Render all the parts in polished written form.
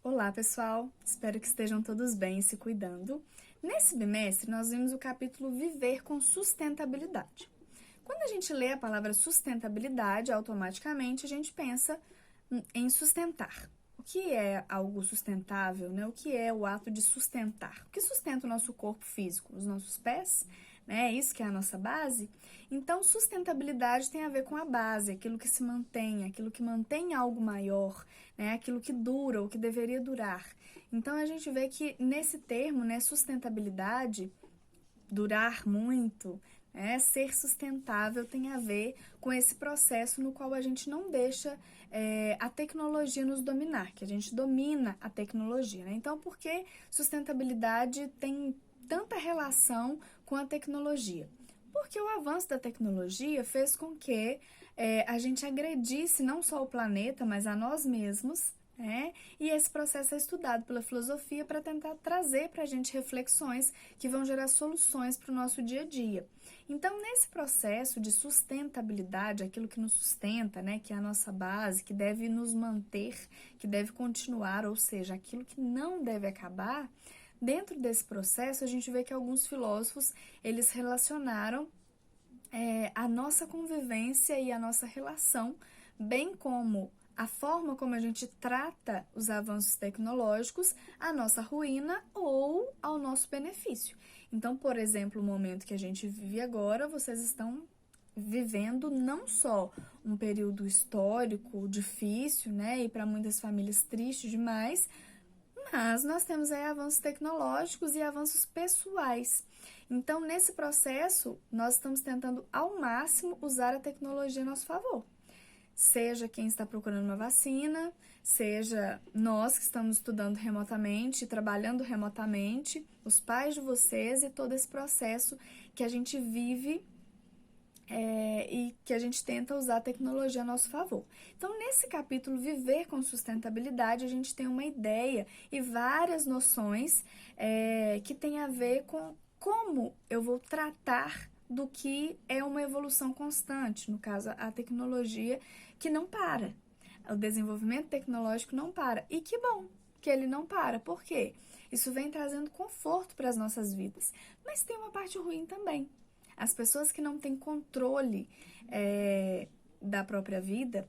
Olá, pessoal! Espero que estejam todos bem e se cuidando. Nesse bimestre, nós vimos o capítulo Viver com Sustentabilidade. Quando a gente lê a palavra sustentabilidade, automaticamente a gente pensa em sustentar. O que é algo sustentável, né? O que é o ato de sustentar? O que sustenta o nosso corpo físico? Os nossos pés? Né? É isso que é a nossa base? Então, sustentabilidade tem a ver com a base, aquilo que se mantém, aquilo que mantém algo maior, né? Aquilo que dura, o que deveria durar. Então, a gente vê que nesse termo, né, sustentabilidade, durar muito, ser sustentável tem a ver com esse processo no qual a gente não deixa a tecnologia nos dominar, que a gente domina a tecnologia. Né? Então, por que sustentabilidade tem tanta relação com a tecnologia? Porque o avanço da tecnologia fez com que a gente agredisse não só o planeta, mas a nós mesmos, e esse processo é estudado pela filosofia para tentar trazer para a gente reflexões que vão gerar soluções para o nosso dia a dia. Então, nesse processo de sustentabilidade, aquilo que nos sustenta, que é a nossa base, que deve nos manter, que deve continuar, ou seja, aquilo que não deve acabar, dentro desse processo a gente vê que alguns filósofos, eles relacionaram a nossa convivência e a nossa relação, bem como a forma como a gente trata os avanços tecnológicos, a nossa ruína ou ao nosso benefício. Então, por exemplo, o momento que a gente vive agora, vocês estão vivendo não só um período histórico difícil, e para muitas famílias triste demais, mas nós temos aí avanços tecnológicos e avanços pessoais. Então, nesse processo, nós estamos tentando ao máximo usar a tecnologia a nosso favor. Seja quem está procurando uma vacina, seja nós que estamos estudando remotamente, trabalhando remotamente, os pais de vocês e todo esse processo que a gente vive e que a gente tenta usar a tecnologia a nosso favor. Então, nesse capítulo Viver com Sustentabilidade, a gente tem uma ideia e várias noções que tem a ver com como eu vou tratar do que é uma evolução constante, no caso, a tecnologia que não para. O desenvolvimento tecnológico não para. E que bom que ele não para. Por quê? Isso vem trazendo conforto para as nossas vidas. Mas tem uma parte ruim também. As pessoas que não têm controle da própria vida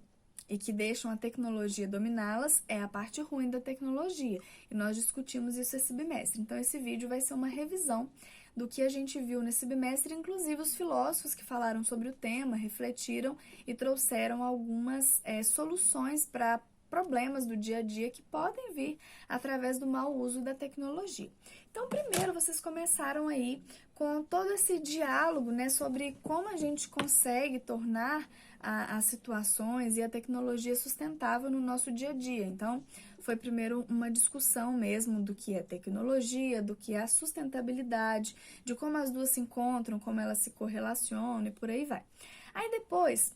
e que deixam a tecnologia dominá-las é a parte ruim da tecnologia. E nós discutimos isso esse bimestre. Então, esse vídeo vai ser uma revisão do que a gente viu nesse bimestre, inclusive os filósofos que falaram sobre o tema, refletiram e trouxeram algumas soluções para problemas do dia a dia que podem vir através do mau uso da tecnologia. Então, primeiro, vocês começaram aí com todo esse diálogo, sobre como a gente consegue tornar as situações e a tecnologia sustentável no nosso dia a dia. Então, foi primeiro uma discussão mesmo do que é tecnologia, do que é a sustentabilidade, de como as duas se encontram, como elas se correlacionam e por aí vai. Aí depois,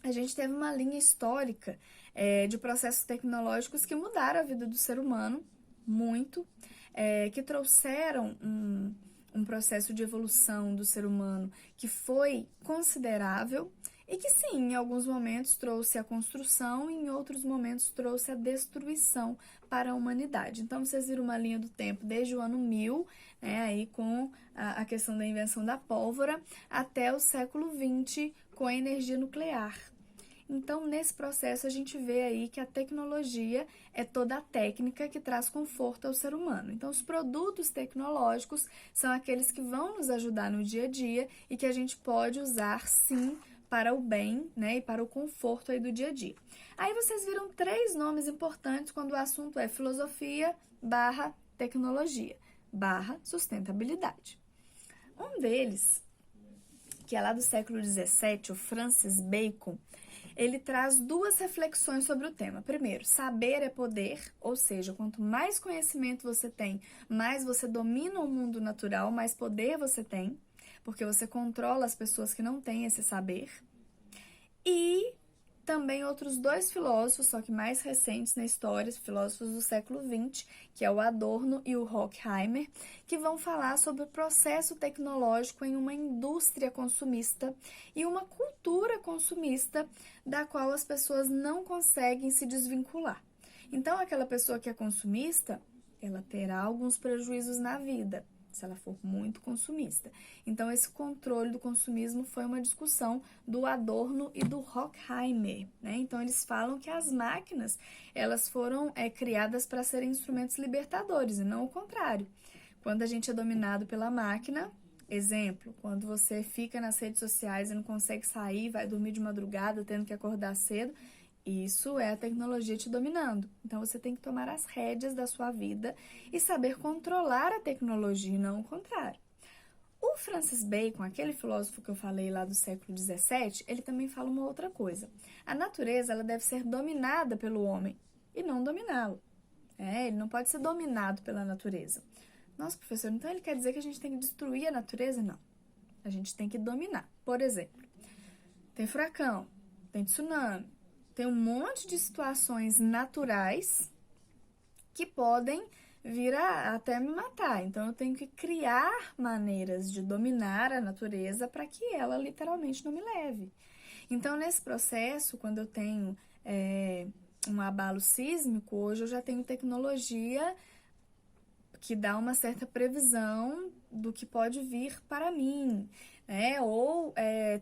a gente teve uma linha histórica de processos tecnológicos que mudaram a vida do ser humano muito, que trouxeram um processo de evolução do ser humano que foi considerável e que sim, em alguns momentos trouxe a construção e em outros momentos trouxe a destruição para a humanidade. Então, vocês viram uma linha do tempo desde o ano 1000, aí com a questão da invenção da pólvora, até o século XX com a energia nuclear. Então, nesse processo, a gente vê aí que a tecnologia é toda a técnica que traz conforto ao ser humano. Então, os produtos tecnológicos são aqueles que vão nos ajudar no dia a dia e que a gente pode usar, sim, para o bem, e para o conforto aí do dia a dia. Aí vocês viram 3 nomes importantes quando o assunto é filosofia / tecnologia / sustentabilidade. Um deles, que é lá do século XVII, o Francis Bacon, ele traz 2 reflexões sobre o tema. Primeiro, saber é poder, ou seja, quanto mais conhecimento você tem, mais você domina o mundo natural, mais poder você tem, porque você controla as pessoas que não têm esse saber. E também outros 2 filósofos, só que mais recentes na história, filósofos do século XX, que é o Adorno e o Horkheimer, que vão falar sobre o processo tecnológico em uma indústria consumista e uma cultura consumista da qual as pessoas não conseguem se desvincular. Então, aquela pessoa que é consumista, ela terá alguns prejuízos na vida, se ela for muito consumista. Então, esse controle do consumismo foi uma discussão do Adorno e do Horkheimer, né? Então, eles falam que as máquinas, elas foram criadas para serem instrumentos libertadores, e não o contrário. Quando a gente é dominado pela máquina, exemplo, quando você fica nas redes sociais e não consegue sair, vai dormir de madrugada, tendo que acordar cedo, isso é a tecnologia te dominando. Então, você tem que tomar as rédeas da sua vida e saber controlar a tecnologia e não o contrário. O Francis Bacon, aquele filósofo que eu falei lá do século XVII, ele também fala uma outra coisa. A natureza, ela deve ser dominada pelo homem e não dominá-lo. Ele não pode ser dominado pela natureza. Nossa, professor, então ele quer dizer que a gente tem que destruir a natureza? Não. A gente tem que dominar. Por exemplo, tem furacão, tem tsunami, tem um monte de situações naturais que podem vir até me matar. Então, eu tenho que criar maneiras de dominar a natureza para que ela literalmente não me leve. Então, nesse processo, quando eu tenho um abalo sísmico, hoje eu já tenho tecnologia que dá uma certa previsão do que pode vir para mim, né? Ou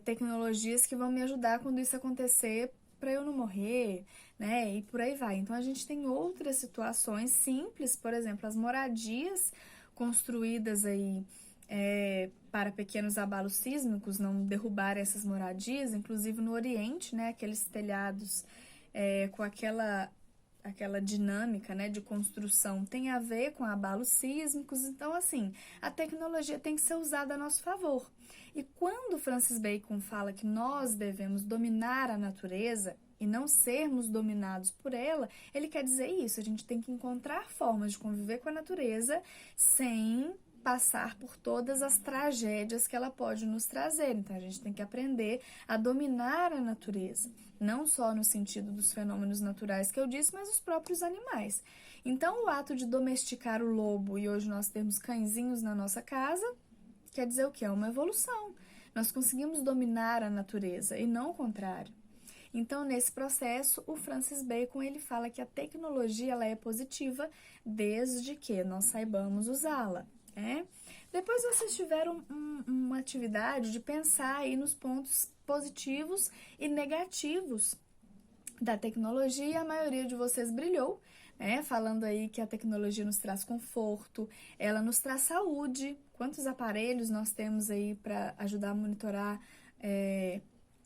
tecnologias que vão me ajudar quando isso acontecer para eu não morrer, né? E por aí vai. Então, a gente tem outras situações simples, por exemplo, as moradias construídas aí para pequenos abalos sísmicos, não derrubar essas moradias, inclusive no Oriente, né? Aqueles telhados com aquela dinâmica, né, de construção tem a ver com abalos sísmicos. Então, assim, a tecnologia tem que ser usada a nosso favor. E quando Francis Bacon fala que nós devemos dominar a natureza e não sermos dominados por ela, ele quer dizer isso. A gente tem que encontrar formas de conviver com a natureza sem passar por todas as tragédias que ela pode nos trazer. Então, a gente tem que aprender a dominar a natureza, não só no sentido dos fenômenos naturais que eu disse, mas os próprios animais. Então, o ato de domesticar o lobo e hoje nós temos cãezinhos na nossa casa, quer dizer o quê? É uma evolução. Nós conseguimos dominar a natureza e não o contrário. Então, nesse processo, o Francis Bacon ele fala que a tecnologia ela é positiva desde que nós saibamos usá-la. Depois vocês tiveram uma atividade de pensar aí nos pontos positivos e negativos da tecnologia e a maioria de vocês brilhou, falando aí que a tecnologia nos traz conforto, ela nos traz saúde. Quantos aparelhos nós temos aí para ajudar a monitorar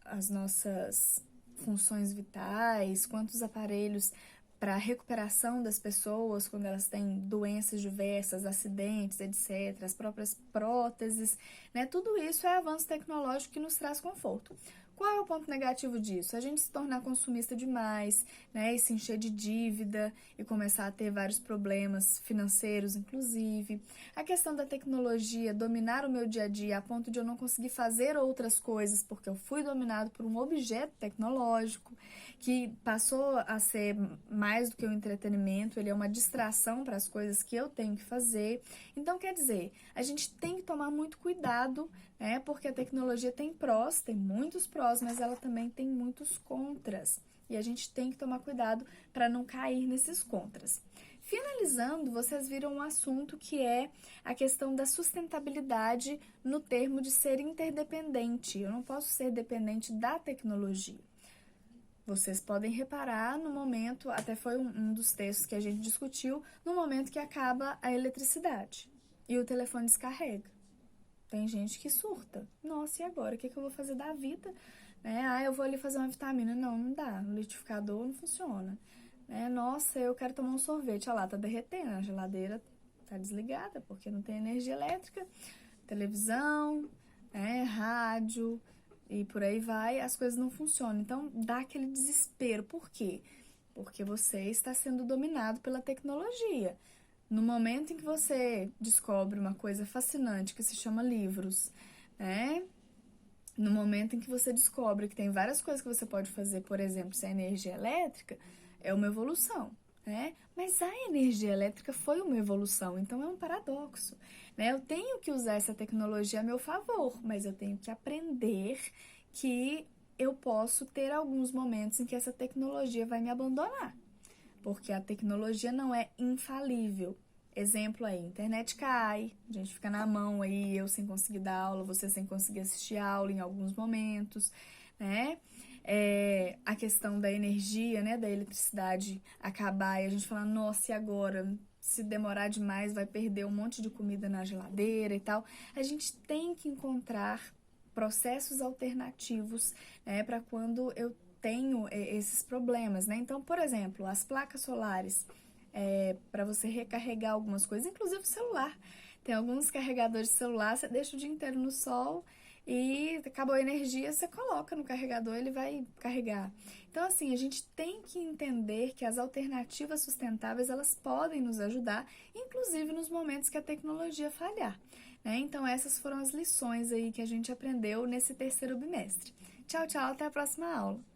as nossas funções vitais, quantos aparelhos para a recuperação das pessoas quando elas têm doenças diversas, acidentes, etc., as próprias próteses, né? Tudo isso é avanço tecnológico que nos traz conforto. Qual é o ponto negativo disso? A gente se tornar consumista demais, né? E se encher de dívida e começar a ter vários problemas financeiros, inclusive. A questão da tecnologia, dominar o meu dia a dia a ponto de eu não conseguir fazer outras coisas porque eu fui dominado por um objeto tecnológico que passou a ser mais do que um entretenimento, ele é uma distração para as coisas que eu tenho que fazer. Então, quer dizer, a gente tem que tomar muito cuidado, porque a tecnologia tem prós, tem muitos prós, mas ela também tem muitos contras. E a gente tem que tomar cuidado para não cair nesses contras. Finalizando, vocês viram um assunto que é a questão da sustentabilidade no termo de ser interdependente. Eu não posso ser dependente da tecnologia. Vocês podem reparar no momento, até foi um dos textos que a gente discutiu, no momento que acaba a eletricidade e o telefone descarrega. Tem gente que surta. Nossa, e agora? O que eu vou fazer da vida? Eu vou ali fazer uma vitamina. Não dá. O liquidificador não funciona. Nossa, eu quero tomar um sorvete. Olha lá, tá derretendo. A geladeira tá desligada porque não tem energia elétrica. Televisão, rádio e por aí vai. As coisas não funcionam. Então, dá aquele desespero. Por quê? Porque você está sendo dominado pela tecnologia. No momento em que você descobre uma coisa fascinante que se chama livros, no momento em que você descobre que tem várias coisas que você pode fazer, por exemplo, sem energia elétrica, é uma evolução, Mas a energia elétrica foi uma evolução, então é um paradoxo, Eu tenho que usar essa tecnologia a meu favor, mas eu tenho que aprender que eu posso ter alguns momentos em que essa tecnologia vai me abandonar. porque a tecnologia não é infalível. Exemplo aí, internet cai, a gente fica na mão aí, eu sem conseguir dar aula, você sem conseguir assistir aula em alguns momentos, né? A questão da energia, né, da eletricidade acabar e a gente falar, nossa, e agora? Se demorar demais, vai perder um monte de comida na geladeira e tal. A gente tem que encontrar processos alternativos, né, para quando eu tenho esses problemas, né? Então, por exemplo, as placas solares, para você recarregar algumas coisas, inclusive o celular. Tem alguns carregadores de celular, você deixa o dia inteiro no sol e acabou a energia, você coloca no carregador, ele vai carregar. Então, assim, a gente tem que entender que as alternativas sustentáveis, elas podem nos ajudar, inclusive nos momentos que a tecnologia falhar, né? Então, essas foram as lições aí que a gente aprendeu nesse terceiro bimestre. Tchau, tchau, até a próxima aula!